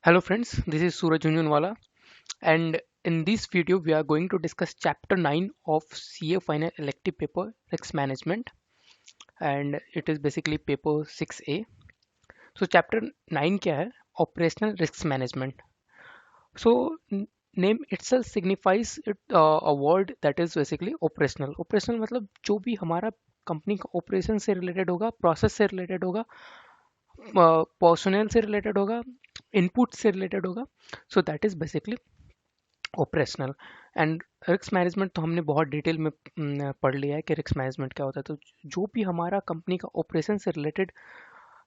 Hello friends, this is Suraj Junjunwala, and in this video we are going to discuss chapter 9 of CA final elective paper risk management, and it is basically paper 6A. So chapter 9 क्या है? Operational risk management. So name itself signifies a word that is basically operational. Operational मतलब जो भी हमारा company का operation से related होगा, process से रिलेटेड होगा, पर्सनल से रिलेटेड होगा, इनपुट से रिलेटेड होगा. सो that is basically operational. And risk management तो हमने बहुत डिटेल में पढ़ लिया है कि रिस्क मैनेजमेंट क्या होता है. तो जो भी हमारा कंपनी का ऑपरेशन से रिलेटेड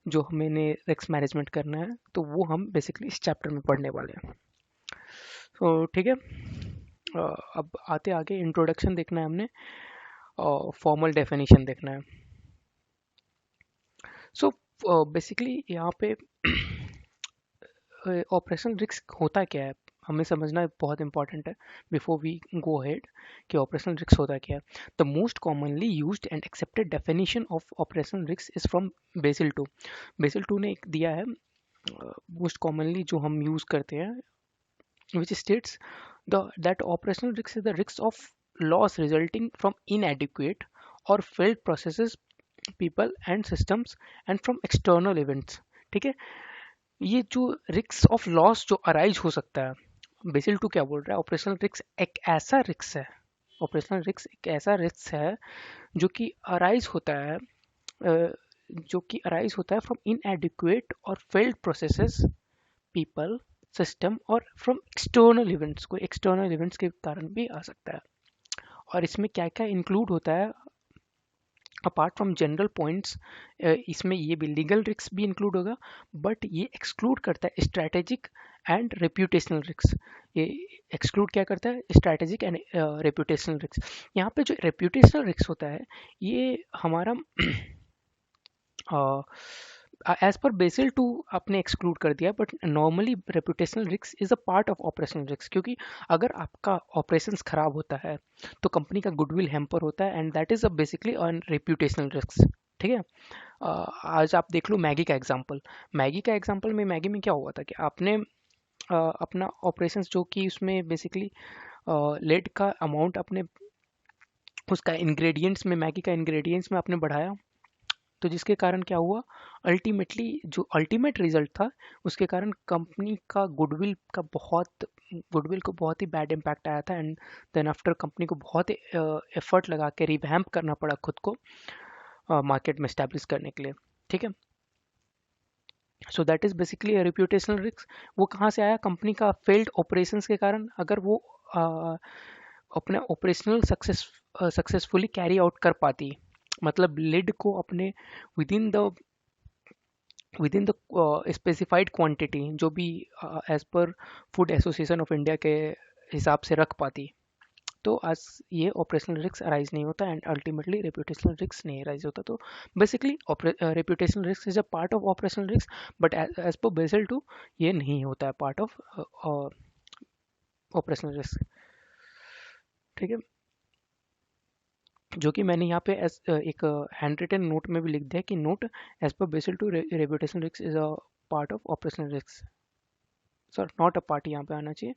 जो हमें रिस्क मैनेजमेंट करना है तो वो हम बेसिकली इस चैप्टर में पढ़ने वाले हैं. तो ठीक है. अब आते आगे इंट्रोडक्शन देखना है हमने और फॉर्मल डेफिनेशन देखना है. सो बेसिकली यहाँ पे ऑपरेशन रिस्क होता क्या है हमें समझना बहुत इंपॉर्टेंट है बिफोर वी गो हेड कि ऑपरेशनल रिस्क होता क्या है. The most commonly used and accepted definition of operational risk is from BECIL 2. BECIL 2 ने एक दिया है मोस्ट कॉमनली जो हम यूज करते हैं, which states that operational risk is the risk of loss resulting from inadequate or failed processes, people and systems and from external events. ठीक है. ये जो रिस्क ऑफ लॉस जो अराइज हो सकता है, बेसिल टू क्या बोल रहा है? ऑपरेशनल रिस्क एक ऐसा रिस्क है, ऑपरेशनल रिस्क एक ऐसा रिस्क है जो कि अराइज होता है फ्रॉम इनएडिक्वेट और फेल्ड प्रोसेसेस, पीपल, सिस्टम और फ्रॉम एक्सटर्नल इवेंट्स. कोई एक्सटर्नल इवेंट्स के कारण भी आ सकता है. और इसमें क्या क्या इंक्लूड होता है अपार्ट फ्रॉम जनरल पॉइंट्स? इसमें ये भी लीगल रिस्क भी इंक्लूड होगा, बट ये एक्सक्लूड करता है स्ट्रैटेजिक एंड रेप्यूटेशनल रिस्क. ये एक्सक्लूड क्या करता है? Strategic and reputational risk. यहाँ पे जो रेप्यूटेशनल रिस्क होता है ये हमारा एज पर बेसिल टू आपने एक्सक्लूड कर दिया, but normally reputational risk is a part of operational risk. क्योंकि अगर आपका ऑपरेशंस खराब होता है तो कंपनी का गुडविल हैम्पर होता है, and that is a basically on reputational risk. ठीक है. आज आप देख लो मैगी का एग्जांपल. मैगी में क्या हुआ था कि आपने अपना ऑपरेशंस जो कि उसमें बेसिकली लेड का अमाउंट आपने उसका इंग्रेडिएंट्स में, मैगी का इंग्रेडिएंट्स में आपने बढ़ाया, तो जिसके कारण क्या हुआ? अल्टीमेटली जो अल्टीमेट रिजल्ट था उसके कारण कंपनी का गुडविल को बहुत ही बैड इम्पैक्ट आया था. एंड देन आफ्टर कंपनी को बहुत एफर्ट लगा के रिवैम्प करना पड़ा खुद को मार्केट में स्टैब्लिश करने के लिए. ठीक है. So that is basically reputational risk. वो कहाँ से आया? कंपनी का फेल्ड ऑपरेशंस के कारण. अगर वो अपने ऑपरेशनल सक्सेसफुली कैरी आउट कर पाती, मतलब लिड को अपने विदिन द स्पेसिफाइड क्वांटिटी जो भी as per food association of India के हिसाब से रख पाती, तो आज ये ऑपरेशनल रिस्क अराइज नहीं होता एंड अल्टीमेटली रेप्यूटेशनल रिस्क नहीं अराइज होता. तो basically reputational risk is a part of operational risk, but as per Basel two ये नहीं होता है पार्ट ऑफ ऑपरेशनल रिस्क. ठीक है. जो कि मैंने यहाँ पे एक हैंड रिटन नोट में भी लिख दिया कि note as per Basel two reputation risk is a part of operational risk. Sir not a part यहाँ पे आना चाहिए,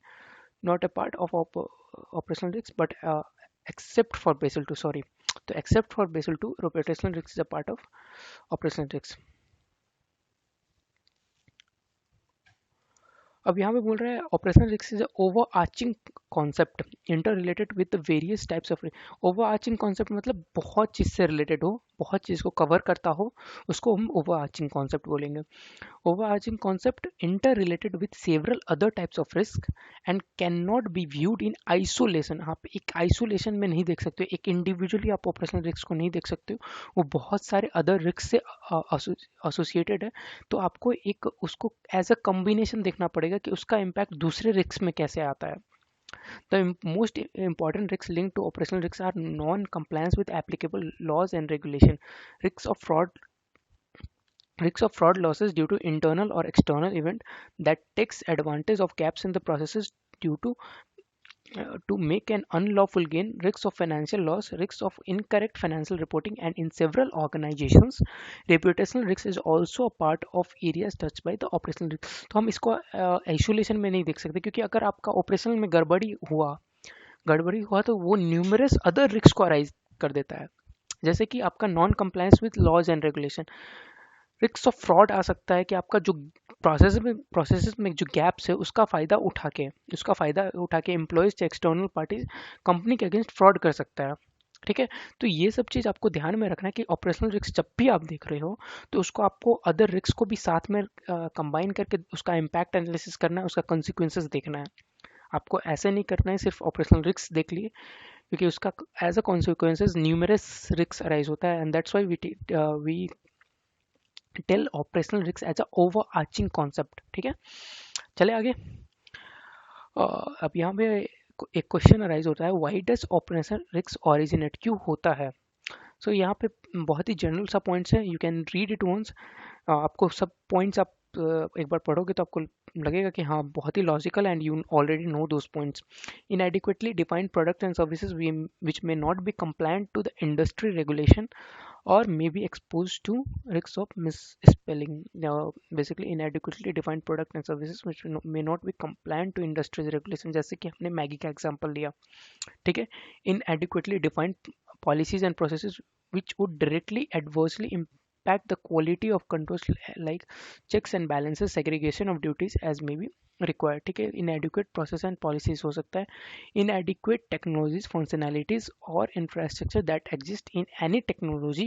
not a part of operational risk but except for Basel two, sorry. तो except for Basel two reputational risk is a part of operational risk. अब यहाँ पे बोल रहा है operational risk is overarching concept interrelated with various types of. Overarching concept मतलब बहुत चीज़ से रिलेटेड हो, बहुत चीज़ को कवर करता हो, उसको हम ओवर आर्चिंग कॉन्सेप्ट बोलेंगे. Overarching concept interrelated with several other types of risk and cannot be viewed in isolation. आप एक आइसोलेशन में नहीं देख सकते हो, एक इंडिविजुअली आप ऑपरेशनल रिस्क को नहीं देख सकते हो, वो बहुत सारे अदर रिस्क से एसोसिएटेड है. तो आपको एक उसको एज अ कम्बिनेशन देखना पड़ेगा कि उसका इम्पैक्ट दूसरे रिस्क में कैसे आता है. The most important risks linked to operational risks are non-compliance with applicable laws and regulation, risks of fraud, losses due to internal or external event that takes advantage of gaps in the processes due to to make an unlawful gain, risks of financial loss, risks of incorrect financial reporting, and in several organizations, reputational risk is also a part of areas touched by the operational risk. तो हम इसको isolation में नहीं देख सकते, क्योंकि अगर आपका ऑपरेशनल में गड़बड़ी हुआ तो वो न्यूमरस अदर रिस्क को अराइज कर देता है, जैसे कि आपका non compliance with laws and regulation. Risk of fraud आ सकता है कि आपका जो प्रोसेस में जो गैप्स है उसका फायदा उठा के एम्प्लॉयज या एक्सटर्नल पार्टीज कंपनी के अगेंस्ट फ्रॉड कर सकता है। ठीक है, तो ये सब चीज़ आपको ध्यान में रखना है कि ऑपरेशनल रिस्क जब भी आप देख रहे हो तो उसको आपको अदर रिस्क को भी साथ में कंबाइन करके उसका इम्पैक्ट एनालिसिस करना है, उसका कॉन्सिक्वेंसेस देखना है। आपको ऐसे नहीं करना है सिर्फ ऑपरेशनल रिस्क देख लिए, क्योंकि उसका as a consequences numerous risk arise होता है, and that's why we tell operational risk as a overarching concept. ठीक है, चले आगे। अब यहाँ पे एक क्वेश्चन अराइज होता है, why does operational risk originate, क्यों होता है। सो यहाँ पे बहुत ही जनरल सा पॉइंट्स है, you can read it once. आपको सब पॉइंट्स आप एक बार पढ़ोगे तो आपको लगेगा कि हाँ बहुत ही logical and you already know those points. Inadequately defined products and services which may not be compliant to the industry regulation or may be exposed to risks of misspelling. Now, basically inadequately defined product and services which may not be compliant to industry's regulation, जैसे कि हमने Maggi का example लिया। ठीक है, inadequately defined policies and processes which would directly adversely impact the quality of controls like checks and balances, segregation of duties as may be required। ठीक है, inadequate process and policies हो सकता है, inadequate technologies, functionalities or infrastructure that exist in any technology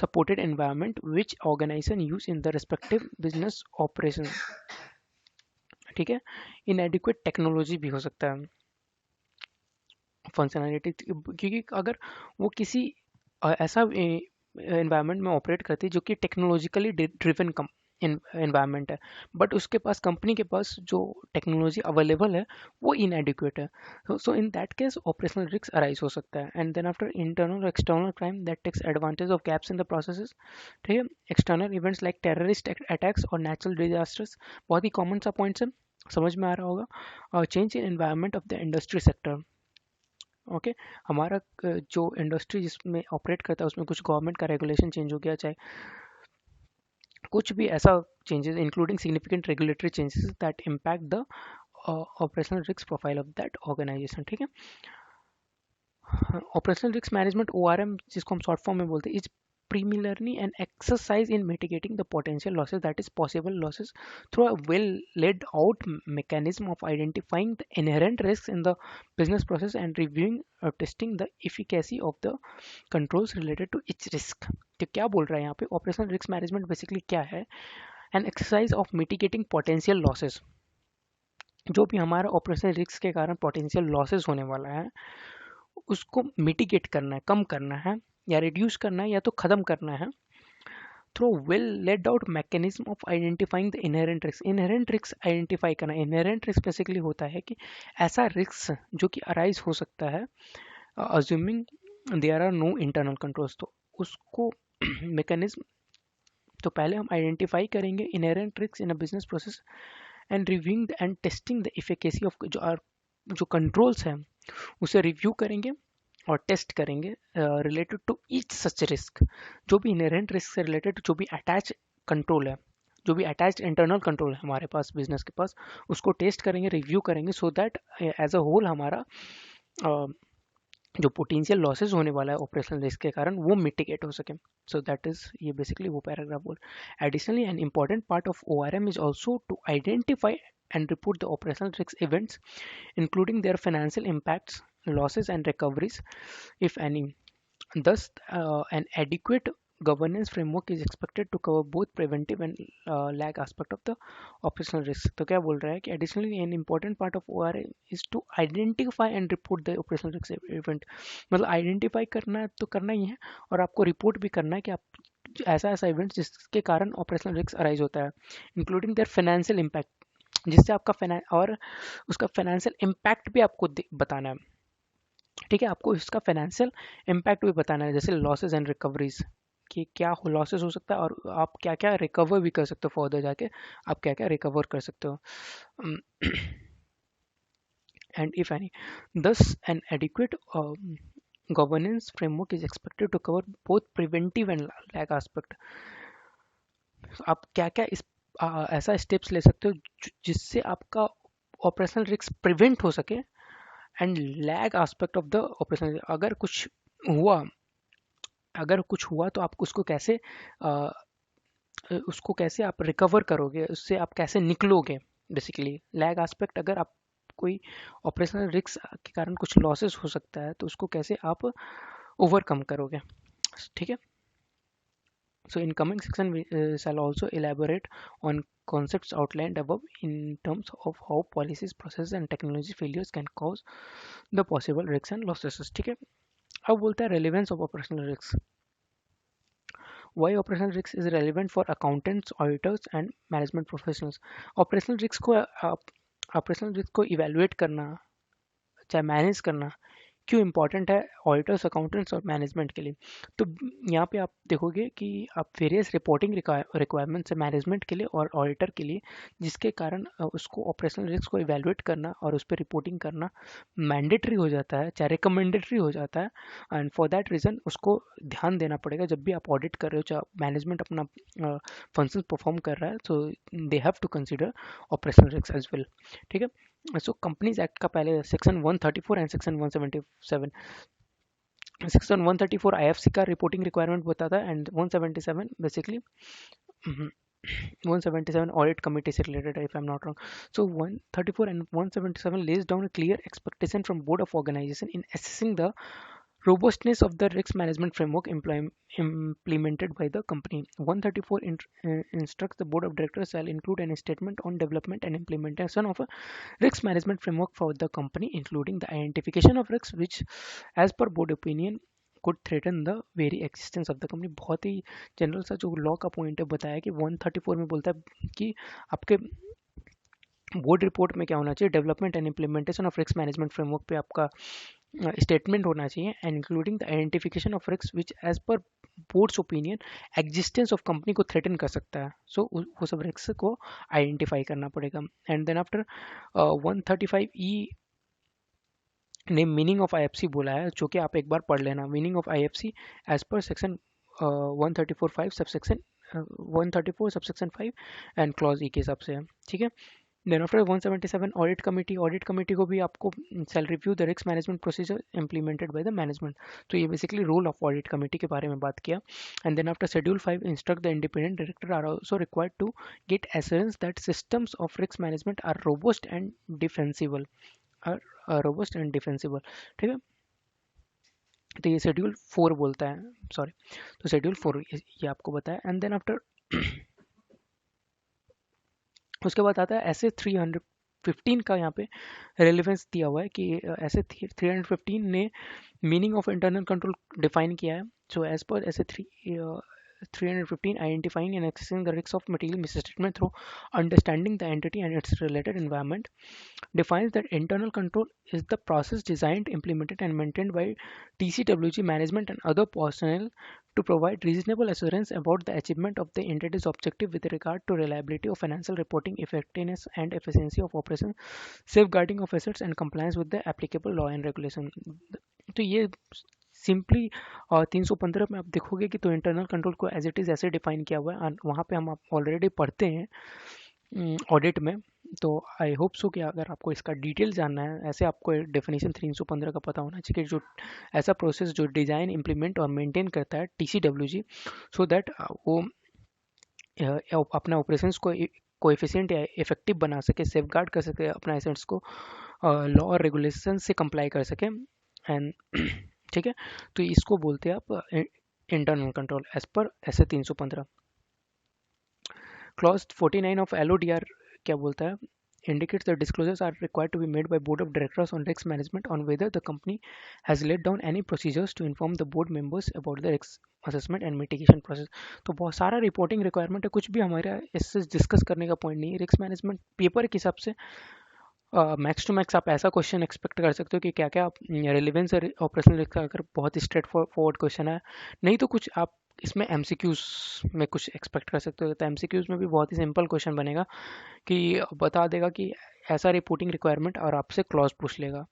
supported environment which organization use in the respective business operation। ठीक है, inadequate technology भी हो सकता है, फंक्शनैलिटी, क्योंकि अगर वो किसी ऐसा एनवायरनमेंट में ऑपरेट करती है जो कि टेक्नोलॉजिकली ड्रिवन एनवायरनमेंट है, बट उसके पास कंपनी के पास जो टेक्नोलॉजी अवेलेबल है वो इनएडिक्वेट है, so in that case operational risk arise हो सकता है। एंड देन आफ्टर इंटरनल और external crime that takes advantage of gaps in the processes. ठीक है, external events like terrorist attacks और नेचुरल डिजास्टर्स, बहुत ही कॉमन सा पॉइंट्स है, समझ में आ रहा होगा। Change in environment of the industry sector. Okay, हमारा जो इंडस्ट्री जिसमें ऑपरेट करता है उसमें कुछ गवर्नमेंट का रेगुलेशन चेंज हो गया, चाहे कुछ भी ऐसा changes including significant regulatory changes that impact the operational risk profile of that organisation. ठीक है, ऑपरेशनल रिस्क मैनेजमेंट ORM जिसको हम शॉर्ट फॉर्म में बोलते हैं, is primarily an exercise in mitigating the potential losses, that is possible losses, through a well laid out mechanism of identifying the inherent risks in the business process and reviewing or testing the efficacy of the controls related to each risk। तो क्या बोल रहा है यहाँ पे, operational risk management basically क्या है, an exercise of mitigating potential losses. जो भी हमारा ऑपरेशनल रिस्क के कारण पोटेंशियल लॉसेस होने वाला है उसको मिटिगेट करना है, कम करना है या रिड्यूस करना है या तो ख़त्म करना है, through well laid out mechanism of identifying the inherent risk. Inherent risk identify करना, इनहेरेंट रिस्क बेसिकली होता है कि ऐसा रिस्क जो कि अराइज हो सकता है assuming there are no internal controls, तो उसको मैकेनिज्म तो पहले हम आइडेंटिफाई करेंगे inherent risk in a business process and reviewing and testing the efficacy of जो कंट्रोल्स हैं उसे रिव्यू करेंगे और टेस्ट करेंगे related to each such risk. जो भी इनहेरेंट रिस्क से रिलेटेड जो भी अटैच कंट्रोल है, जो भी अटैच्ड इंटरनल कंट्रोल है हमारे पास बिजनेस के पास, उसको टेस्ट करेंगे, रिव्यू करेंगे, so that as a whole हमारा जो पोटेंशियल लॉसेस होने वाला है ऑपरेशनल रिस्क के कारण वो मिटिगेट हो सके। सो दैट इज ये बेसिकली वो पैराग्राफ बोल। Additionally an important part of ORM is also to identify and report the operational risk events, including their financial impacts, losses, and recoveries, if any. Thus, an adequate governance framework is expected to cover both preventive and lag aspect of the operational risk। तो क्या बोल रहा है कि additionally an important part of ORM is to identify and report the operational risk event। मतलब identify करना तो करना ही है और आपको रिपोर्ट भी करना है कि आप ऐसा ऐसा इवेंट जिसके कारण ऑपरेशनल रिस्क अराइज होता है, इंक्लूडिंग देयर फाइनेंशियल इम्पैक्ट, जिससे आपका और उसका फाइनेंशियल इम्पैक्ट भी आपको बताना है। ठीक है, आपको इसका फाइनेंशियल इम्पैक्ट भी बताना है, जैसे लॉसेस एंड रिकवरीज कि क्या लॉसेस हो सकता है और आप क्या क्या रिकवर भी कर सकते हो, फर्दर जाके आप क्या क्या रिकवर कर सकते हो। and if any. Thus, an adequate governance framework is expected to cover both preventive and lag aspect. आप क्या क्या इस ऐसा स्टेप्स ले सकते हो जिससे आपका ऑपरेशनल रिस्क प्रिवेंट हो सके and lag aspect of the operation. अगर कुछ हुआ तो आप उसको कैसे आप रिकवर करोगे, उससे आप कैसे निकलोगे। बेसिकली लैग एस्पेक्ट, अगर आप कोई ऑपरेशनल रिस्क के कारण कुछ लॉसेस हो सकता है तो उसको कैसे आप ओवरकम करोगे। ठीक है। So in coming section we shall also elaborate on concepts outlined above in terms of how policies, processes and technology failures can cause the possible risks and losses. ठीक है। अब बोलता है relevance of operational risks. Why operational risk is relevant for accountants, auditors and management professionals. Operational risk को evaluate करना, चाहे manage करना क्यों इंपॉर्टेंट है ऑडिटर्स, अकाउंटेंट्स और मैनेजमेंट के लिए। तो यहाँ पे आप देखोगे कि आप वेरियस रिपोर्टिंग रिक्वायरमेंट्स है मैनेजमेंट के लिए और ऑडिटर के लिए, जिसके कारण उसको ऑपरेशनल रिस्क को इवेलुएट करना और उस पर रिपोर्टिंग करना मैंडेटरी हो जाता है, चाहे रिकमेंडेटरी हो जाता है। एंड फॉर दैट रीज़न उसको ध्यान देना पड़ेगा जब भी आप ऑडिट कर रहे हो, चाहे मैनेजमेंट अपना फंक्शन परफॉर्म कर रहा है, so they have to consider operational risk as well. ठीक है। सो कंपनीज एक्ट का पहले section 134 and section 177। Section 134 IFC का रिपोर्टिंग रिक्वायरमेंट बताता है एंड 177 बेसिकली 177 audit committee से related है, if I'm not wrong. So 134 and 177 lays down a clear expectation from board of organization in assessing the robustness of the risk management framework implemented by the company. 134 instructs the board of directors shall include a statement on development and implementation of a risk management framework for the company, including the identification of risks which, as per board opinion, could threaten the very existence of the company. बहुत ही general सा जो law का point है बताया कि 134 में बोलता है कि आपके बोर्ड रिपोर्ट में क्या होना चाहिए, development and implementation of risk management framework पे आपका स्टेटमेंट होना चाहिए and including the identification of risk which as per board's opinion existence of company को थ्रेटन कर सकता है। सो वो सब रिस्क को आइडेंटिफाई करना पड़ेगा। एंड देन आफ्टर 135E ने मीनिंग ऑफ आईएफसी बोला है, जो कि आप एक बार पढ़ लेना। Meaning of IFC as per section 134(5) subsection 134 subsection 5 and clause E के हिसाब से है। ठीक है। देन आफ्टर 177 ऑडिट कमेटी को भी आपको shall review the risk management procedure implemented by the management. तो ये basically role of audit committee के बारे में बात किया। And then after schedule 5 instruct the independent director are also required to get assurance that systems of risk management are robust and defensible ठीक है। तो ये शेड्यूल 4 बोलता है, सॉरी, तो शेड्यूल 4 ये आपको बताया। एंड देन आफ्टर उसके बाद आता है ऐसे 315 का यहाँ पे रेलिवेंस दिया हुआ है कि ऐसे 315 ने meaning of internal control define किया है। सो एज पर ऐसे 315 identifying and accessing the risks of material misstatement through understanding the entity and its related environment defines that internal control is the process designed, implemented and maintained by TCWG management and other personnel to provide reasonable assurance about the achievement of the entity's objective with regard to reliability of financial reporting, effectiveness and efficiency of operations, safeguarding of assets and compliance with the applicable law and regulation. तो ये simply 315 में आप देखोगे कि तो internal control को as it is ऐसे define किया हुआ है, वहाँ पे हम ऑलरेडी पढ़ते हैं ऑडिट में। तो आई होप सो कि अगर आपको इसका डिटेल जानना है, ऐसे आपको डेफिनेशन 315 का पता होना चाहिए कि जो ऐसा प्रोसेस जो डिज़ाइन, इम्प्लीमेंट और मेंटेन करता है TCWG, सो दैट वो अपना ऑपरेशंस को कोएफिशिएंट या इफेक्टिव बना सके, सेफगार्ड कर सके अपना एसेट्स को, लॉ और रेगुलेशन से कंप्लाई कर सके एंड ठीक है। तो इसको बोलते हैं आप इंटरनल कंट्रोल एज पर ऐसे 315। क्लॉज 49 ऑफ LODR क्या बोलता है, indicates that disclosures are required to be made by board of directors on risk management on whether the company has laid down any procedures to inform the board members about the risk assessment and mitigation process। तो बहुत सारा reporting requirement है, कुछ भी हमारा इससे discuss करने का पॉइंट नहीं है। रिस्क मैनेजमेंट पेपर के हिसाब से मैक्स टू मैक्स आप ऐसा क्वेश्चन एक्सपेक्ट कर सकते हो कि क्या क्या रिलेवेंस ऑपरेशनल रिस्क का, अगर बहुत ही स्ट्रेट फॉरवर्ड क्वेश्चन है, नहीं तो कुछ आप इसमें MCQs में कुछ एक्सपेक्ट कर सकते हो। तो MCQs में भी बहुत ही सिंपल क्वेश्चन बनेगा कि बता देगा कि ऐसा रिपोर्टिंग रिक्वायरमेंट और आपसे क्लॉज पूछ लेगा,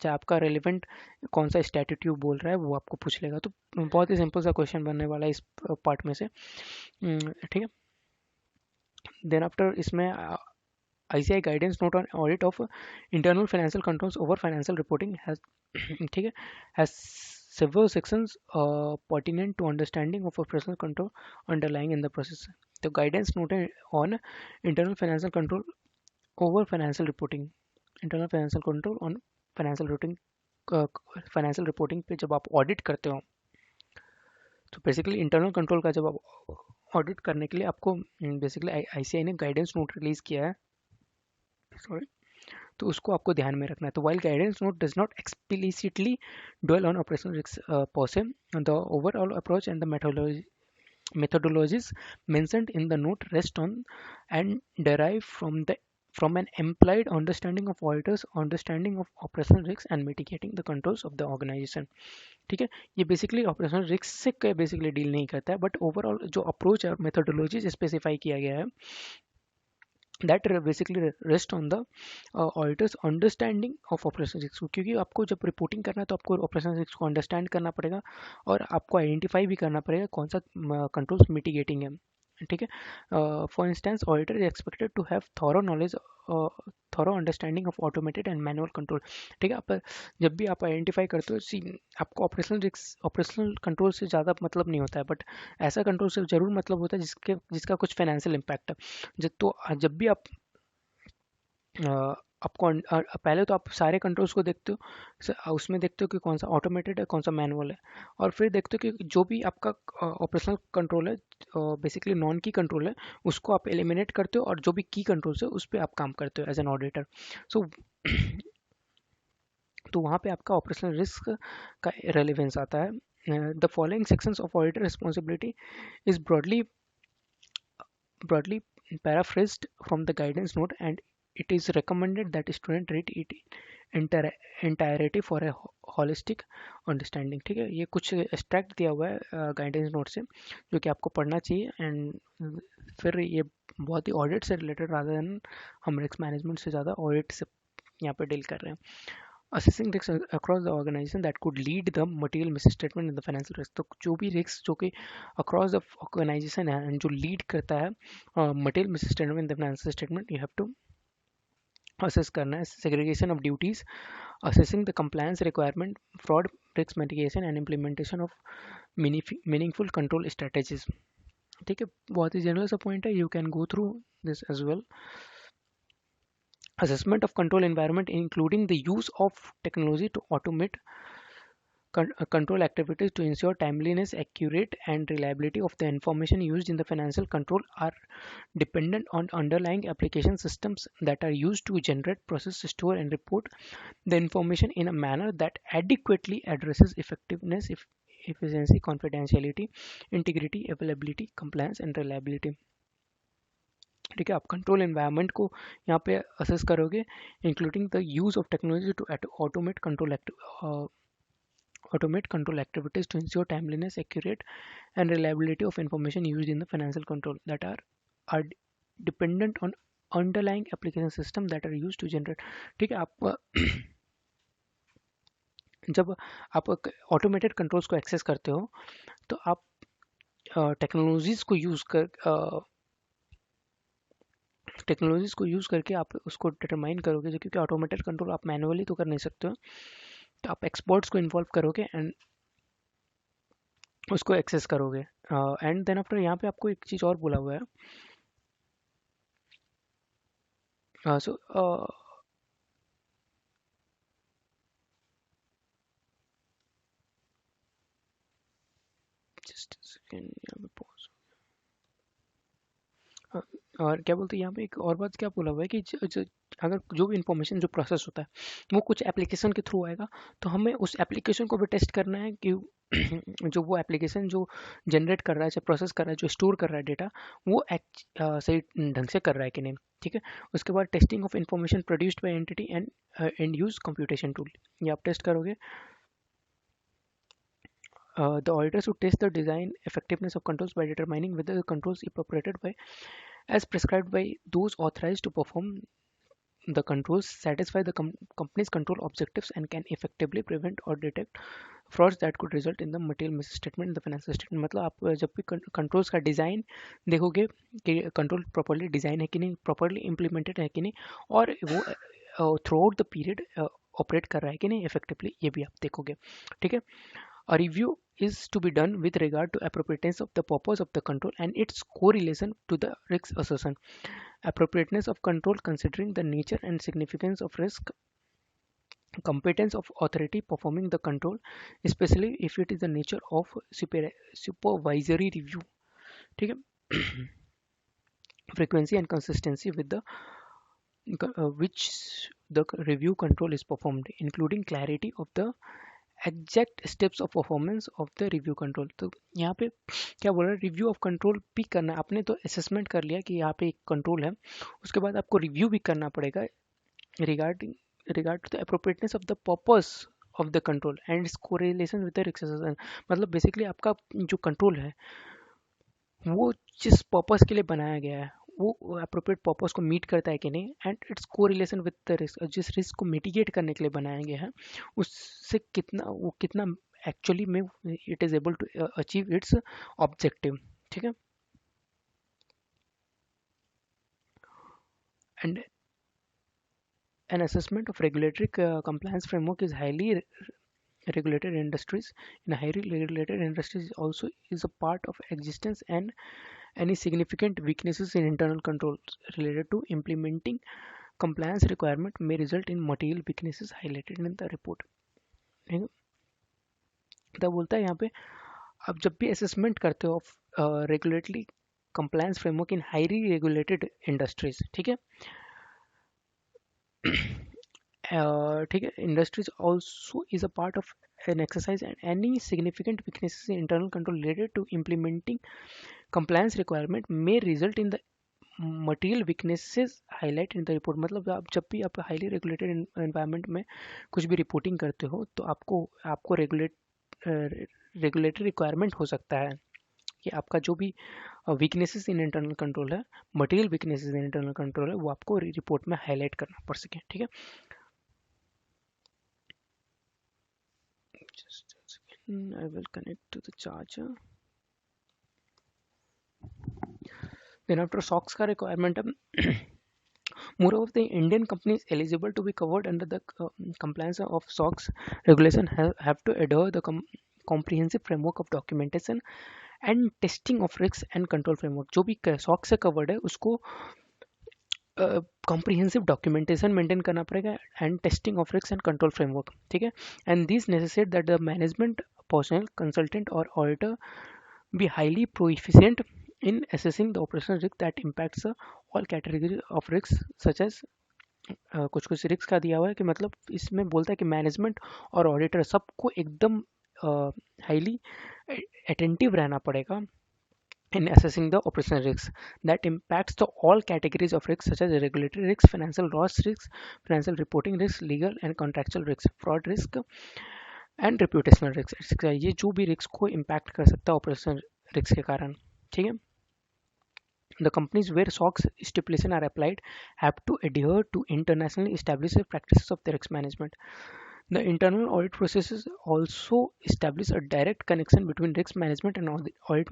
चाहे आपका रेलिवेंट कौन सा स्टैट्यूट बोल रहा है वो आपको पूछ लेगा। तो बहुत ही सिंपल सा क्वेश्चन बनने वाला है इस पार्ट में से, ठीक है। देन आफ्टर इसमें ICI guidance note on audit of internal financial controls over financial reporting has ठीक है, has several sections pertinent to understanding of operational control underlying in the process. The guidance note on internal financial control over financial reporting, internal financial control on financial reporting, financial reporting पे जब आप audit करते हो, तो basically internal control का जब आप audit करने के लिए आपको बेसिकली ICI ने गाइडेंस नोट रिलीज किया है, सॉरी, तो उसको आपको ध्यान में रखना है। तो while guidance note does not explicitly dwell on operational risks per se, the overall approach and the methodologies mentioned in the note rest on and derive from an implied understanding of auditors understanding of operational risks and mitigating the controls of the organization। ठीक है, ये basically operational risk से basically deal नहीं करता है, but overall जो approach और methodology specify किया गया है, that basically rest on the auditor's understanding of operational risk। क्योंकि आपको जब रिपोर्टिंग करना है तो आपको ऑपरेशनल रिस्क को अंडरस्टैंड करना पड़ेगा और आपको आइडेंटिफाई भी करना पड़ेगा कौन सा कंट्रोल्स मिटिगेटिंग है, ठीक है। For instance auditor is expected to have thorough knowledge, thorough understanding of automated and manual control, ठीक है। आप जब भी आप आइडेंटिफाई करते हो, आपको ऑपरेशनल रिस्क ऑपरेशनल कंट्रोल से ज़्यादा मतलब नहीं होता है, बट ऐसा कंट्रोल से ज़रूर मतलब होता है जिसका कुछ फाइनेंशियल इम्पैक्ट है। जब भी आप आपको पहले तो आप सारे कंट्रोल्स को देखते हो, उसमें देखते हो कि कौन सा ऑटोमेटेड है कौन सा मैनुअल है, और फिर देखते हो कि जो भी आपका ऑपरेशनल कंट्रोल है, बेसिकली नॉन की कंट्रोल है, उसको आप एलिमिनेट करते हो और जो भी की कंट्रोल्स है उस पर आप काम करते हो एज एन ऑडिटर। सो तो वहाँ पे आपका ऑपरेशनल रिस्क का रेलिवेंस आता है। The following sections of auditor responsibility is broadly paraphrased from the guidance note, and it is recommended that student read it entirety for a holistic understanding। ठीक है, ये कुछ एक्सट्रैक्ट दिया हुआ है गाइडेंस नोट से जो कि आपको पढ़ना चाहिए, एंड फिर ये बहुत ही ऑडिट से रिलेटेड रादर देन हम रिस्क मैनेजमेंट से ज़्यादा ऑडिट से यहाँ पे डील कर रहे हैं। assessing risks across the organization that could lead the material misstatement in the financial risk। तो जो भी रिस्क जो कि across the organization है जो लीड करता है material misstatement in the financial statement, you have to assess करना है। segregation of duties, assessing the compliance requirement, fraud, risk mitigation and implementation of meaningful control strategies। ठीक है, बहुत ही जनरल सा पॉइंट है, you can go through this as well। Assessment of control environment including the use of technology to automate control activities to ensure timeliness, accurate and reliability of the information used in the financial control are dependent on underlying application systems that are used to generate, process, store and report the information in a manner that adequately addresses effectiveness, efficiency, confidentiality, integrity, availability, compliance and reliability। ठीक है, आप control environment को यहाँ पे assess करोगे, including the use of technology to automate control activities to ensure timeliness, accurate and reliability of information used in the financial control that are dependent on underlying application system that are used to generate। ठीक है, आप जब आप automated controls को access करते हो तो आप टेक्नोलॉजीज को यूज़ करके आप उसको डिटरमाइन करोगे, जो क्योंकि ऑटोमेटेड कंट्रोल आप मैनुअली तो कर नहीं सकते हो, तो आप एक्सपर्ट्स को इन्वॉल्व करोगे एंड उसको एक्सेस करोगे। एंड देन आफ्टर यहाँ पे आपको एक चीज़ और बोला हुआ है, सो जस्ट सेकेंड, यहाँ पे पॉज। और क्या बोलते हैं यहाँ पे एक और बात क्या बोला हुआ है कि अगर जो भी इंफॉर्मेशन जो प्रोसेस होता है वो कुछ एप्लीकेशन के थ्रू आएगा, तो हमें उस एप्लीकेशन को भी टेस्ट करना है कि जो वो एप्लीकेशन जो जनरेट कर रहा है, चाहे प्रोसेस कर रहा है, जो स्टोर कर रहा है डेटा, वो सही ढंग से कर रहा है कि नहीं। ठीक है, उसके बाद testing of information produced by entity and use computation tool, ये आप टेस्ट करोगे। The auditors would test the design effectiveness of controls by determining whether the controls are operated by as prescribed by those authorized to perform the controls satisfy the company's control objectives and can effectively prevent or detect frauds that could result in the material misstatement in the financial statement. मतलब आप जब भी controls का design देखोगे कि control properly design है कि नहीं, प्रॉपर्ली इम्प्लीमेंटेड है कि नहीं, और वो through out the period operate कर रहा है कि नहीं इफेक्टिवली, ये भी आप देखोगे. ठीक है. A review is to be done with regard to appropriateness of the purpose of the control and its correlation to the risk assertion. Appropriateness of control considering the nature and significance of risk, competence of authority performing the control, especially if it is the nature of supervisory review. ठीक है. Frequency and consistency with the which the review control is performed, including clarity of the exact steps of performance of the review control. तो यहाँ पे क्या बोल रहा है, review of control भी करना है. आपने तो असेसमेंट कर लिया कि यहाँ पे एक कंट्रोल है, उसके बाद आपको रिव्यू भी करना पड़ेगा regard to the appropriateness of the purpose of the control and its correlation with the risk assessment. मतलब बेसिकली आपका जो कंट्रोल है वो जिस पर्पस के लिए बनाया गया है वो अप्रोप्रिएट पर्पस को मीट करता है कि नहीं, एंड इट्स को रिलेशन विद द रिस्क, जिस रिस्क को मिटिगेट करने के लिए बनाया गया है उससे कितना एक्चुअली में it is able to achieve its objective. ठीक है. And an assessment of regulatory compliance framework is highly regulated industries. In highly regulated industries also is a part of existence and any significant weaknesses in internal controls related to implementing compliance requirement may result in material weaknesses highlighted in the report. तो बोलता है यहाँ पे आप जब भी assessment करते हो regulatory compliance framework in highly regulated industries. ठीक है. ठीक है. Industries also is a part of an exercise and any significant weaknesses in internal control related to implementing compliance requirement may result in the material weaknesses highlight in the report. मतलब आप जब भी आप highly regulated environment में कुछ भी reporting करते हो तो आपको रेगुलेटरी रिक्वायरमेंट हो सकता है कि आपका जो भी वीकनेसेस इन इंटरनल कंट्रोल है, material weaknesses in internal control है, वो आपको रिपोर्ट में हाईलाइट करना पड़ सके. ठीक है. Just a second, I will connect to the charger. Then after SOX का requirement है, moreover the Indian companies eligible to be covered under the compliance of SOX regulation have to adhere the comprehensive framework of documentation and testing of risks and control framework. जो भी SOX से covered है उसको comprehensive documentation maintain करना पड़ेगा and testing of risks and control framework. ठीक है. And these necessitate that the management personnel, consultant or auditor be highly proficient in assessing the operational risk that impacts all categories of risks such as कुछ risk का दिया हुआ है कि मतलब इसमें बोलता है कि मैनेजमेंट और ऑडिटर सबको एकदम हाईली अटेंटिव रहना पड़ेगा in assessing the operational risks that impacts the all categories of risks such as regulatory risks, financial loss risks, financial reporting risks, legal and contractual risks, fraud risk and reputational risks. ये जो भी risk को impact कर सकता है operational risk के कारण. ठीक है. The companies where SOX stipulations are applied have to adhere to internationally established practices of the risk management. The internal audit processes also establish a direct connection between risk management and audit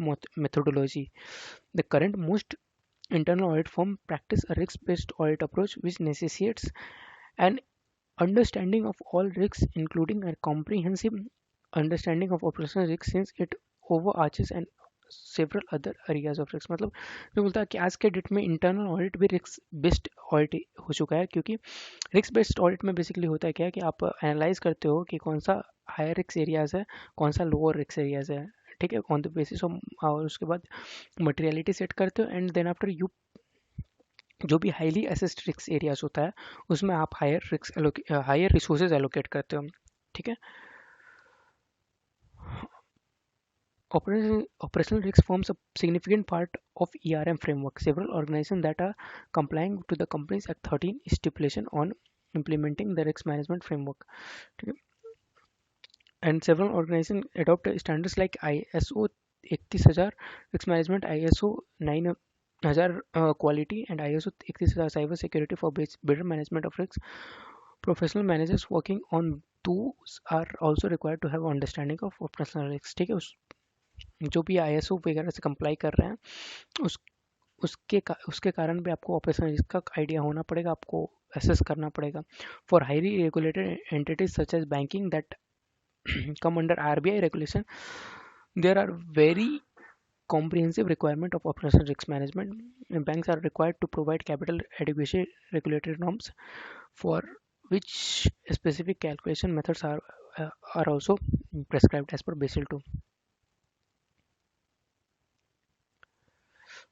methodology. The current most internal audit firm practice a risk-based audit approach which necessitates an understanding of all risks, including a comprehensive understanding of operational risks since it overarches and several other areas of risk. मतलब जो बोलता है कि आज के date में internal audit भी risk based audit हो चुका है, क्योंकि रिस्क बेस्ड ऑडिट में बेसिकली होता है क्या है कि आप एनालाइज करते हो कि कौन सा हायर रिस्क एरियाज है, कौन सा लोअर रिस्क एरियाज है. ठीक है. ऑन द बेसिस ऑफ, और उसके बाद मटेरियलिटी सेट करते हो एंड देन आफ्टर यू जो भी हाईली असेस्ड रिस्क एरियाज होता है उसमें आप हायर रिसोर्सेज एलोकेट करते हो. ठीक है. Operational risk forms a significant part of ERM framework. Several organizations that are complying to the Companies Act 13 stipulation on implementing the risk management framework. And several organizations adopt standards like ISO 31000 risk management, ISO हजार quality and ISO 31000 cyber security for better management of risks. Professional managers working on those are also required to have understanding of operational risks. ठीक है, उस जो भी ISO वगैरह से comply कर रहे हैं उस उसके कारण भी आपको ऑपरेशनल रिस्क का आइडिया होना पड़ेगा, आपको एसेस करना पड़ेगा. For highly regulated entities such as banking that come under RBI regulation, there are very comprehensive requirement of operational risk management. Banks are required to provide capital adequacy regulatory norms for which specific calculation methods are also prescribed as per Basel II.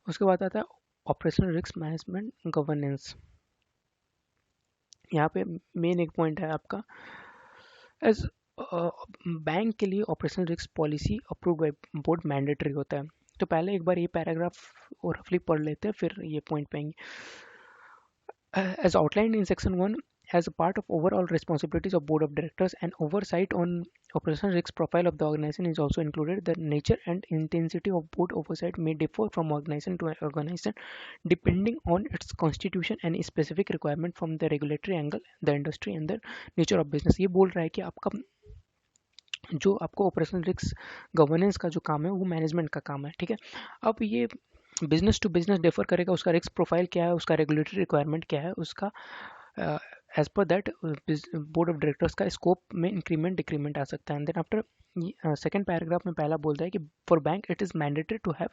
उसके बाद आता है operational risk management governance. यहाँ पे main एक point है आपका, as bank के लिए operational risk policy approve by board mandatory होता है. तो पहले एक बार ये पैराग्राफ और रफली पढ़ लेते हैं, फिर ये पॉइंट पे आएंगे. As outlined in section 1, as a part of overall responsibilities of board of directors, and oversight on operational risk profile of the organization is also included. The nature and intensity of board oversight may differ from organization to organization depending on its constitution and specific requirement from the regulatory angle, the industry and the nature of business. ये बोल रहा है कि आपका जो आपको operational risk governance का जो काम है वो मैनेजमेंट का काम है. ठीक है, अब ये बिजनेस टू बिजनेस डिफर करेगा, उसका रिस्क प्रोफाइल क्या है, उसका रेगुलेटरी रिक्वायरमेंट क्या है, उसका as per that board of directors का स्कोप में इंक्रीमेंट डिक्रीमेंट आ सकता है. And then after second paragraph में पहला बोलता है कि for bank it is mandatory to have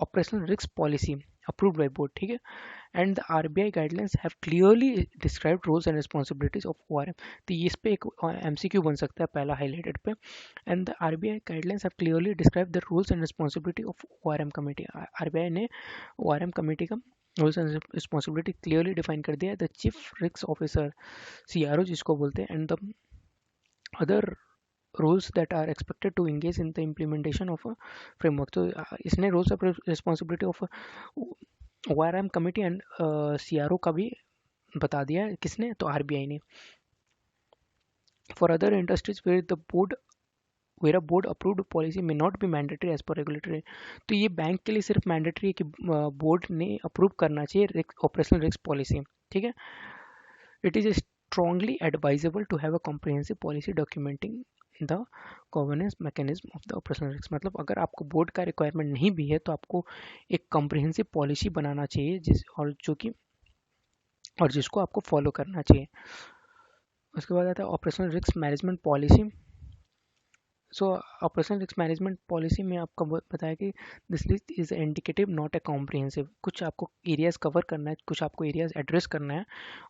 operational risk policy approved by board. ठीक है, and the RBI guidelines have clearly described roles and responsibilities of ORM. तो इस पे एक MCQ बन सकता है पहला हाईलाइटेड पे. And the RBI guidelines have clearly describe the rules and responsibility of ORM committee. RBI ने ORM कमेटी का rules and responsibility clearly define कर दिया है. The chief risk officer CRO जिसको बोलते हैं, and the other rules that are expected to engage in the implementation of a framework. तो इसने rules of responsibility of ORM committee and CRO का भी बता दिया है. किसने? तो RBI ने. For other industries where a board approved policy may not be mandatory as per regulatory. तो ये बैंक के लिए सिर्फ मैंडेटरी है कि बोर्ड ने अप्रूव करना चाहिए ऑपरेशनल रिस्क पॉलिसी. ठीक है, it is strongly advisable to have a comprehensive policy documenting the governance mechanism of the operational risk. मतलब अगर आपको बोर्ड का रिक्वायरमेंट नहीं भी है तो आपको एक कॉम्प्रिहेंसिव पॉलिसी बनाना चाहिए जिसको आपको फॉलो करना चाहिए. उसके बाद आता है ऑपरेशनल रिस्क मैनेजमेंट पॉलिसी. सो ऑपरेशनल रिस्क मैनेजमेंट पॉलिसी में आपको बताया कि this list is indicative not a comprehensive. कुछ आपको एरियाज कवर करना है, कुछ आपको एरियाज एड्रेस करना है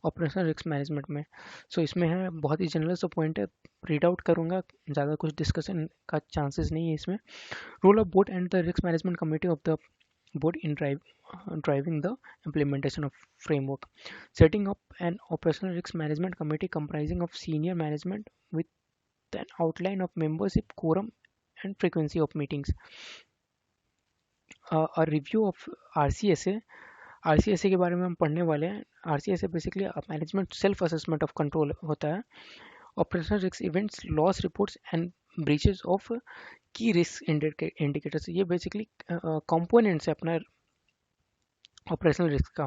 ऑपरेशनल रिस्क मैनेजमेंट में. सो इसमें है बहुत ही जनरल सा पॉइंट है, रीड आउट करूँगा, ज़्यादा कुछ डिस्कशन का चांसेस नहीं है इसमें. Role of board and the risk management committee of the board in driving the implementation of framework. Setting up an operational risk management committee comprising of senior management with an outline of membership, quorum and frequency of meetings. A review of RCSA. RCSA के बारे में हम पढ़ने वाले हैं. RCSA basically management self assessment of control होता है. Operational risk events, loss reports and breaches of की रिस्क इंडिकेटर्स. ये बेसिकली कंपोनेंट्स है अपना ऑपरेशनल रिस्क का.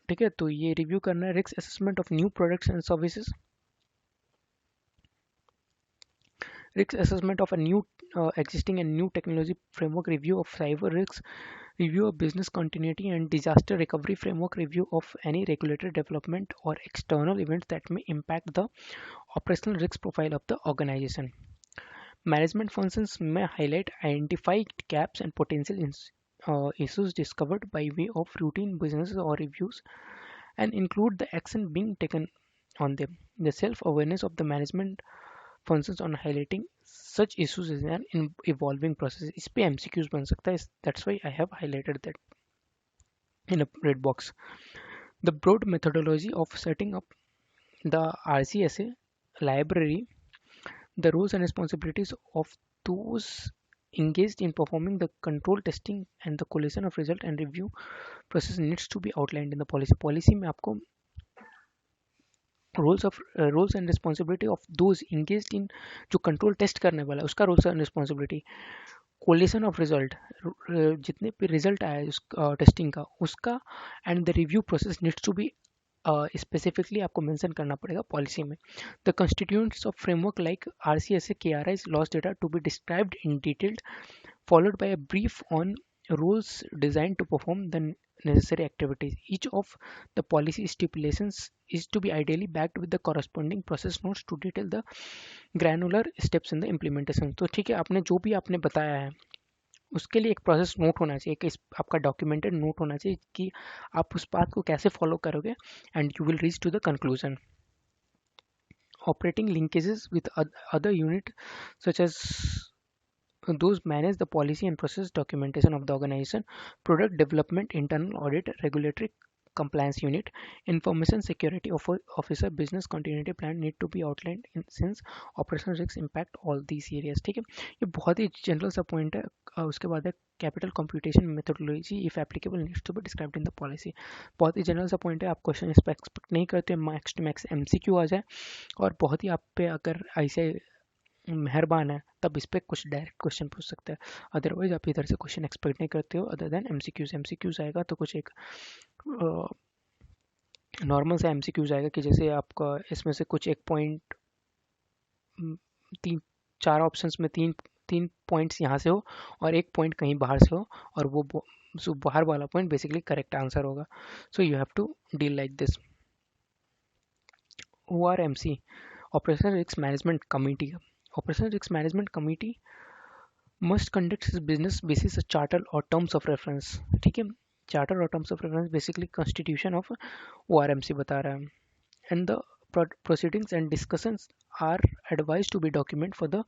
ठीक है, तो ये रिव्यू करना है. Risk assessment of new products and services, risk assessment of a new existing and new technology framework, review of cyber risks, review of business continuity and disaster recovery framework, review of any regulatory development or external events that may impact the operational risk profile of the organization. Management functions may highlight identified gaps and potential issues discovered by way of routine business or reviews and include the action being taken on them. The self-awareness of the management functions on highlighting such issues is an evolving process. इस पे MCQs बन सकता है. That's why I have highlighted that in a red box. The broad methodology of setting up the RCSA library, the roles and responsibilities of those engaged in performing the control testing and the collation of result and review process needs to be outlined in the policy. Policy में आपको roles and responsibility of those engaged in जो control test करने वाला है उसका roles and responsibility, collation of result, जितने भी result आया है उस टेस्टिंग का, उसका and the review process needs to be specifically आपको मेंशन करना पड़ेगा पॉलिसी में. The constituents of framework like RCSA, KRIs, loss data to be described in detail, followed by a brief on rules designed to perform the necessary activities. Each of the policy stipulations is to be ideally backed with the corresponding process notes to detail the granular steps in the implementation. तो ठीक है, आपने जो भी आपने बताया है उसके लिए एक प्रोसेस नोट होना चाहिए, एक आपका डॉक्यूमेंटेड नोट होना चाहिए कि आप उस बात को कैसे फॉलो करोगे and you will reach to the conclusion. Operating linkages with other unit such as those manage the policy and process documentation of the organization, product development, internal audit, regulatory compliance unit, information security officer, business continuity plan need to be outlined in, since operational risks impact all these areas. ठीक है, ये बहुत ही general सा point है. उसके बाद है capital computation methodology if applicable needs to be described in the policy. बहुत ही जनरल सा पॉइंट है, आप क्वेश्चन इस पर एक्सपेक्ट नहीं करते, मैक्स टू मैक्स MCQ आ जाए, और बहुत ही आप पे अगर ऐसे मेहरबान है तब इस पर कुछ डायरेक्ट क्वेश्चन पूछ सकता है. अदरवाइज आप इधर से क्वेश्चन एक्सपेक्ट नहीं करते हो अदर देन एमसीक्यूज आएगा तो कुछ एक नॉर्मल सा एमसीक्यूज आएगा कि जैसे आपका इसमें से कुछ एक पॉइंट, तीन चार ऑप्शंस में तीन तीन पॉइंट्स यहाँ से हो और एक पॉइंट कहीं बाहर से हो, और वो बाहर वाला पॉइंट बेसिकली करेक्ट आंसर होगा. So you have to deal like this. ORMC, Operational Risk Management Committee. Operational Risk Management Committee must conduct its business basis a charter or terms of reference. ठीक है, charter और terms of reference basically constitution of ORMC बता रहा है. And the proceedings and discussions are advised to be documented for the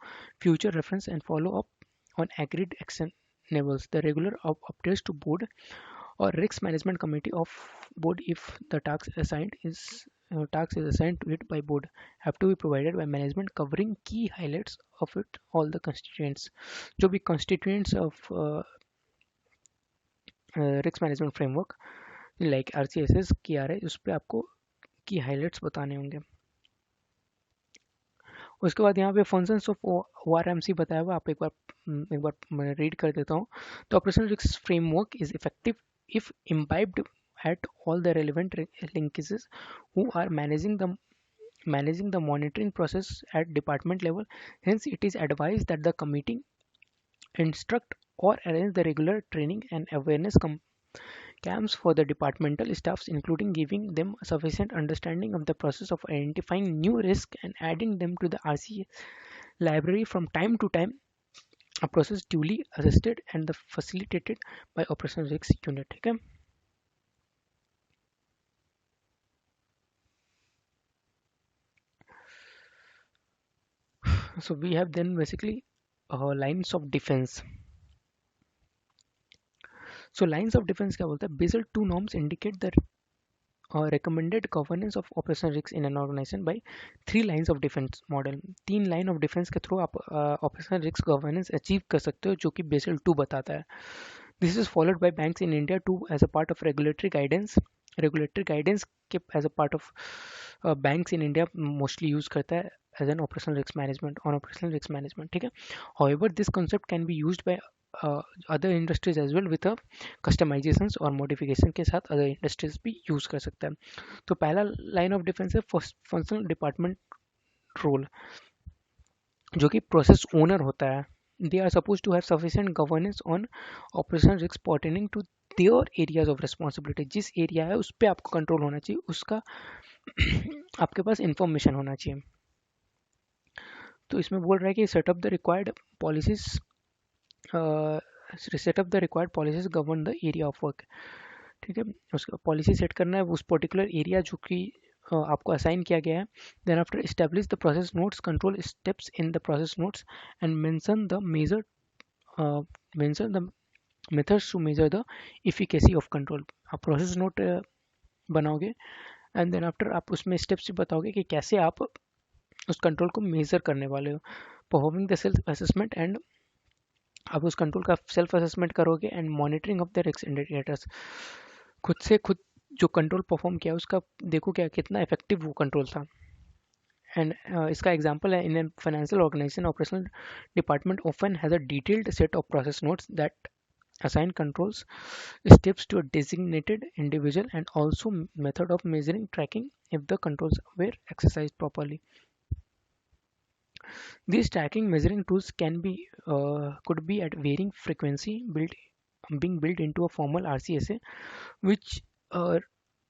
future reference and follow up on agreed action levels. The regular updates to board or risk management committee of board, if the task is assigned to it by board, have to be provided by management, covering key highlights of it, all the constituents. जो भी constituents of risk management framework like RCSS, KRI, उस पर आपको की highlights बताने होंगे. उसके बाद यहाँ पे फंक्शंस ऑफ ORMC बताया हुआ, आप एक बार मैं रीड कर देता हूँ. तो operational risk framework is effective if imbibed at all the relevant linkages who are managing the monitoring process at department level. Hence, it is advised that the committee instruct or arrange the regular training and awareness camps for the departmental staffs, including giving them sufficient understanding of the process of identifying new risks and adding them to the RC library from time to time, a process duly assisted and facilitated by operational risk unit. Okay? So we have then basically lines of defense. So lines of defense क्या बोलता है? Basel II norms indicate the recommended governance of operational risks in an organization by 3 lines of defense model. 3 line of defence के through आप operational risk governance achieve कर सकते हो, जो कि बेसल 2 बताता है. This is followed by banks in India to as a part of regulatory guidance के as a part of banks in India mostly use करता है as an operational risk management. ठीक है, however this concept can be used by other industries as well with customisations और modification के साथ other industries भी use कर सकता है. तो पहला लाइन ऑफ डिफेंस है फंक्शनल डिपार्टमेंट रोल, जो कि प्रोसेस ओनर होता है. They are suppose to have sufficient governance on operational risk pertaining to their areas of responsibility. जिस एरिया है उस पर आपको कंट्रोल होना चाहिए, उसका आपके पास इंफॉर्मेशन होना चाहिए. तो इसमें बोल रहा है कि setup the required policies govern the area of work. ठीक है, उसका पॉलिसी सेट करना है उस पर्टिकुलर एरिया जो कि आपको असाइन किया गया है. Then after establish the process notes, control steps in the process notes and mention the methods to measure the efficacy of control. आप प्रोसेस नोट बनाओगे एंड देन आफ्टर आप उसमें स्टेप्स बताओगे कि कैसे आप उस कंट्रोल को मेजर करने वाले हो. Performing the self assessment, and आप उस कंट्रोल का सेल्फ असेसमेंट करोगे and monitoring of the risk indicators. खुद से खुद जो कंट्रोल परफॉर्म किया उसका देखो क्या कितना इफेक्टिव वो कंट्रोल था. एंड इसका एग्जांपल है, in an financial organisation operational department often has a detailed set of process notes that assign controls steps to a designated individual and also method of measuring tracking if the controls were exercised properly. These tracking measuring tools can be could be at varying frequency being built into a formal RCSA, which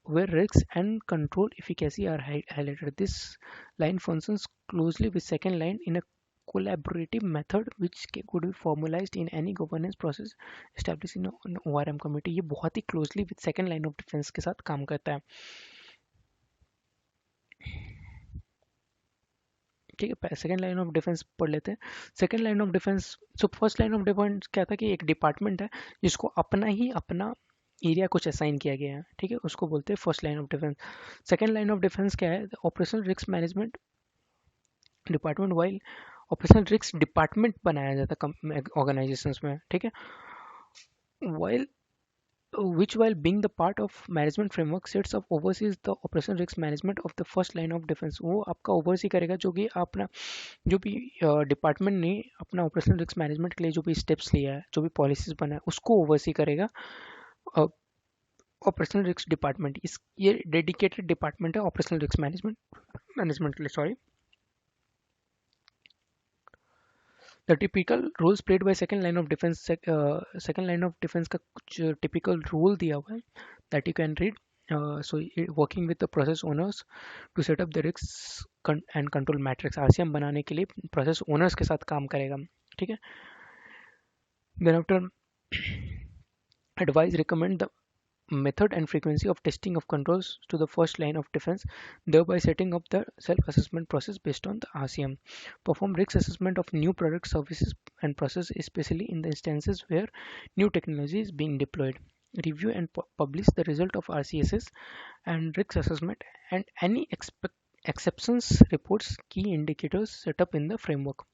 where risks and control efficacy are highlighted. This line functions closely with second line in a collaborative method which could be formalized in any governance process established in an ORM committee. ये बहुत ही closely with second line of defense के साथ काम करता है. ठीक है, second line of defence पढ़ लेते हैं. Second line of defence, so first line of defence क्या था कि एक डिपार्टमेंट है जिसको अपना एरिया कुछ असाइन किया गया है. ठीक है, उसको बोलते हैं first line of defence. Second line of defence क्या है? Operational risk management department. While operational risk department बनाया जाता है ऑर्गेनाइजेशंस में. ठीक है, while which while being the part of management framework sets up oversees the operational risk management of the first line of defense. वो आपका oversee करेगा जो कि अपना जो भी डिपार्टमेंट ने अपना ऑपरेशनल रिस्क मैनेजमेंट के लिए जो भी स्टेप्स लिया है, जो भी पॉलिसीज बना है, उसको ओवरसी करेगा ऑपरेशनल रिस्क डिपार्टमेंट. इस ये डेडिकेटेड डिपार्टमेंट है ऑपरेशनल रिस्क मैनेजमेंट के लिए. Sorry, the typical roles played by second line of defense. Second line of defense का कुछ typical role दिया हुआ है that you can read. Working with the process owners to set up the risks and control matrix. RCM बनाने के लिए process owners के साथ काम करेगा. ठीक है, then after advise recommend the method and frequency of testing of controls to the first line of defense, thereby setting up the self-assessment process based on the RCM. Perform risk assessment of new products, services, and process, especially in the instances where new technology is being deployed. Review and publish the result of RCSS and risk assessment and any exceptions reports, key indicators set up in the framework.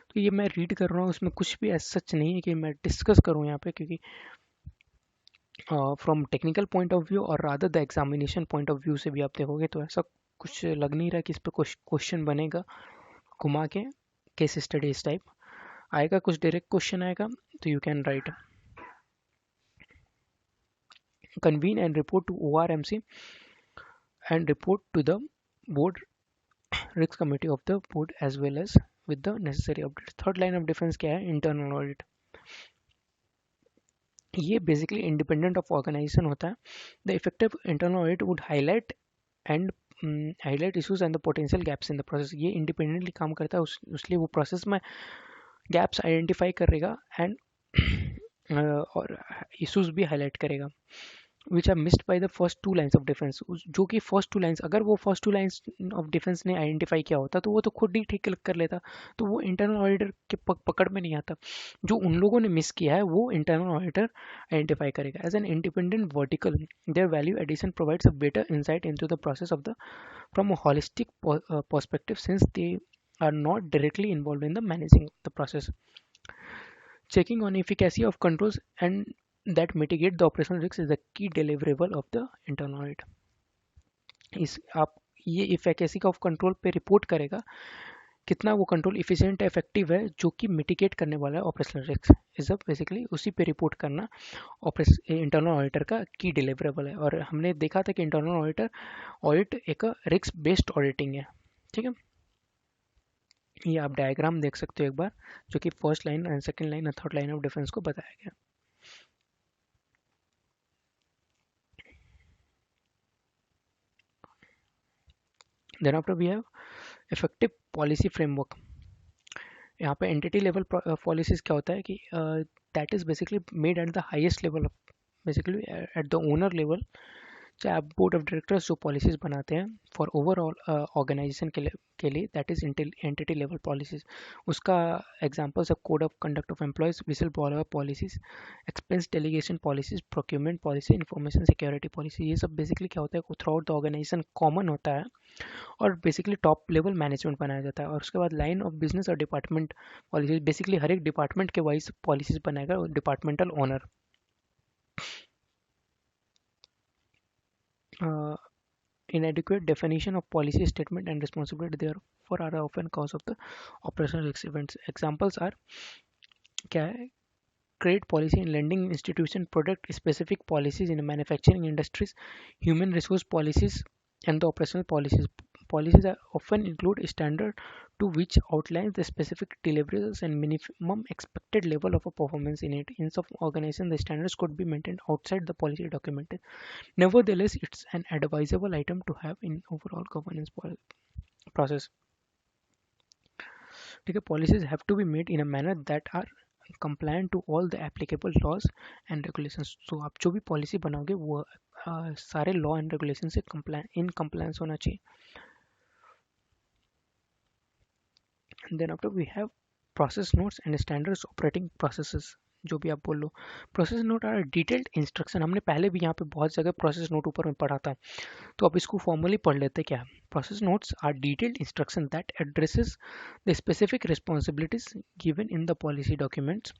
तो ये मैं read कर रहा हूँ, उसमें कुछ भी ऐसा सच नहीं है कि मैं डिस्कस करूँ यहाँ पे, क्योंकि from technical point of view और rather the examination point of view से भी आप देखोगे तो ऐसा कुछ लग नहीं रहा कि इस पर कुछ क्वेश्चन बनेगा घुमा के केस स्टडी इस टाइप आएगा. कुछ डायरेक्ट क्वेश्चन आएगा तो you can write convene and report to ORMC and report to the board risk committee of the board as well as with the necessary updates. Third line of defence क्या है? Internal audit. ये basically independent of organisation होता है. The effective internal audit would highlight and highlight issues and the potential gaps in the process. ये independently काम करता है, उसलिए वो प्रोसेस में गैप्स आइडेंटिफाई करेगा एंड और इशूज भी हाईलाइट करेगा which are missed by the first two lines of defense. जो कि first two lines, अगर वो first two lines of defense ने आइडेंटिफाई किया होता तो वो तो खुद ही ठीक कर लेता, तो वो इंटरनल ऑडिटर के पकड़ में नहीं आता. जो उन लोगों ने मिस किया है वो इंटरनल ऑडिटर आइडेंटिफाई करेगा. As an independent vertical their value addition provides a better insight into the process of the from a holistic perspective since they are not directly involve in the managing the process. Checking on efficacy of controls and that mitigate the operational risks is the key deliverable of the internal audit. इस आप ये efficacy of control पे report करेगा कितना वो control efficient है, effective है, जो कि मिटिगेट करने वाला है ऑपरेशनल रिस्क. इज बेसिकली उसी पे रिपोर्ट करना इंटरनल ऑडिटर का की डिलीवरेबल है. और हमने देखा था कि इंटरनल ऑडिट एक रिस्क बेस्ड ऑडिटिंग है. ठीक है, ये आप डायग्राम देख सकते हो एक बार, जो कि first line and second line और थर्ड लाइन ऑफ डिफेंस को बताया गया. Then after we have effective policy framework. यहाँ पे एंटिटी लेवल पॉलिसीज क्या होता है कि that is basically made at the highest level, basically at the owner level. चाहे आप बोर्ड ऑफ डायरेक्टर्स जो पॉलिसीज बनाते हैं फॉर ओवरऑल ऑर्गेनाइजेशन के लिए that is entity level policies. उसका examples of code of conduct of employees, whistle blower policies, expense delegation policies, procurement policy, information security policy. ये सब बेसिकली क्या होता है throughout the organisation common होता है और बेसिकली टॉप लेवल मैनेजमेंट बनाया जाता है. और उसके बाद लाइन ऑफ बिजनेस और डिपार्टमेंट पॉलिसीज, बेसिकली हर एक डिपार्टमेंट के वाइज पॉलिसीज बनाएगा departmental owner. inadequate definition of policy statement and responsibility therefore are often cause of the operational risk events. Examples are क्या है create policy in lending institution, product specific policies in manufacturing industries, human resource policies, and the operational policies. Policies are often include a standard to which outlines the specific deliverables and minimum expected level of a performance in it. In some organizations, the standards could be maintained outside the policy document. Nevertheless, it's an advisable item to have in overall governance process. ठीक है, policies have to be made in a manner that are compliant to all the applicable laws and regulations. So आप जो भी policy बनाओगे वो सारे law and regulations से in compliance होना चाहिए. And then after we have process notes and standards operating processes. जो भी आप बोल लो, process note are detailed instruction. हमने पहले भी यहाँ पे बहुत जगह प्रोसेस नोट ऊपर में पढ़ा था, तो अब इसको फॉर्मली पढ़ लेते क्या. Process notes are detailed instruction that addresses the specific responsibilities given in the policy documents.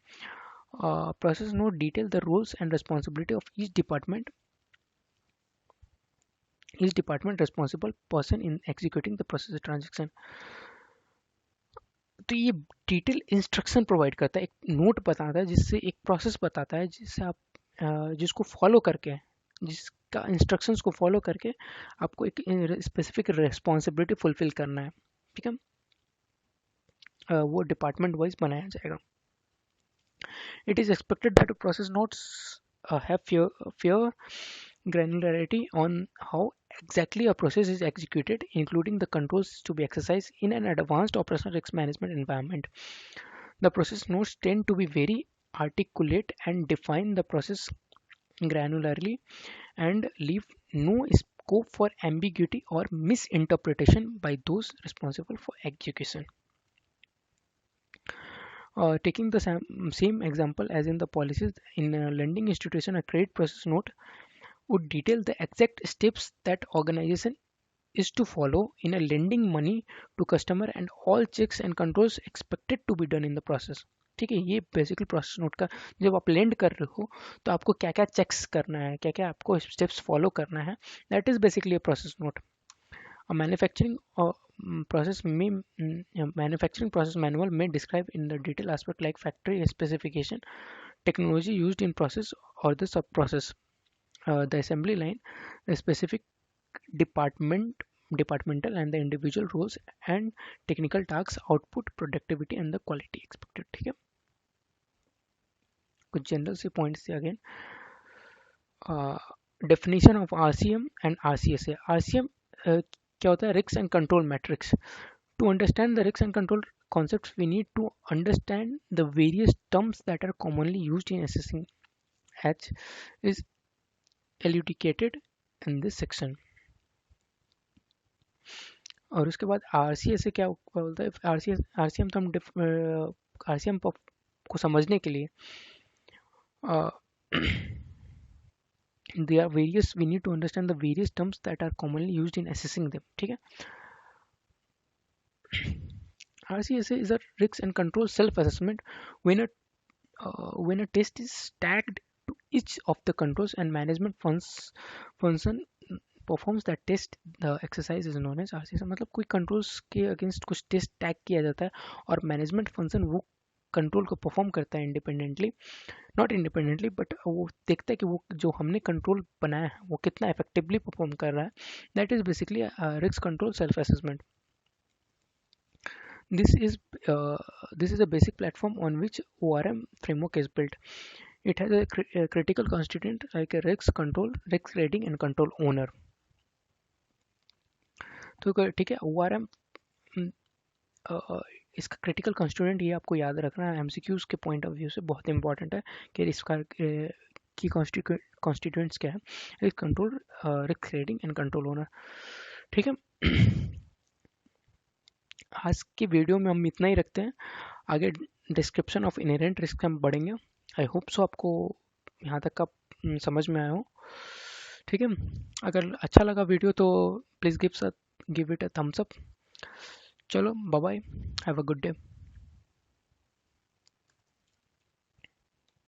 Process note detail the roles and responsibility of each department responsible person in executing the process transaction. तो ये detail instruction provide करता है, एक note बताता है जिससे एक process बताता है जिससे आप जिसको फॉलो करके, जिसका इंस्ट्रक्शंस को फॉलो करके आपको एक स्पेसिफिक रिस्पॉन्सिबिलिटी फुलफिल करना है. ठीक है, वो डिपार्टमेंट वाइज बनाया जाएगा. It is expected that process notes have fair granularity on how exactly a process is executed, including the controls to be exercised in an advanced operational risk management environment. The process notes tend to be very articulate and define the process granularly and leave no scope for ambiguity or misinterpretation by those responsible for execution. Taking the same example as in the policies, in a lending institution, a credit process note would detail the exact steps that organization is to follow in a lending money to customer and all checks and controls expected to be done in the process. ठीक है, ये basically process note का, जब आप land कर रहे हो तो आपको क्या क्या चेक्स करना है, क्या क्या आपको स्टेप्स फॉलो करना है, that is basically a process note. Manufacturing process manual may describe in the detail aspect like factory specification, technology used in process or the sub process, the assembly line, the specific departmental and the individual roles and technical tasks, output, productivity and the quality expected. ठीक है, कुछ general से points थे again. Definition of RCM and RCSA. RCM क्या होता है? Risk and control matrix. To understand the risk and control concepts, we need to understand the various terms that are commonly used in assessing, H is elucidated in this section. और उसके बाद RCS से क्या बोलता है? RCM तो हम RCM को समझने के लिए there are various, we need to understand the various terms that are commonly used in assessing them. ठीक है, RCSA is a risk and control self-assessment when a test is tagged to each of the controls and management function performs that test. The exercise is known as RCSA. मतलब कोई controls के against कुछ test tag किया जाता है और management function वो control को परफॉर्म करता है इंडिपेंडेंटली, नॉट इंडिपेंडेंटली बट वो देखता है कि वो जो हमने कंट्रोल बनाया है वो कितना इफेक्टिवली परफॉर्म कर रहा है. That is basically risk control self assessment. This is a basic platform on which ORM framework is built. It has a critical constituent like a risk control, risk rating and control owner. तो ठीक है, ORM इसका critical constituent ये आपको याद रखना है, MCQs के पॉइंट ऑफ व्यू से बहुत इंपॉर्टेंट है कि इसका की कॉन्स्टिट्यूएंट्स क्या है. Risk control, risk rating and control owner. ठीक है, आज की वीडियो में हम इतना ही रखते हैं. आगे डिस्क्रिप्शन ऑफ इनहेरेंट रिस्क हम बढ़ेंगे. आई होप सो आपको यहाँ तक का समझ में आया हो. ठीक है, अगर अच्छा लगा वीडियो तो please give it a thumbs up. चलो, bye bye, have a good day.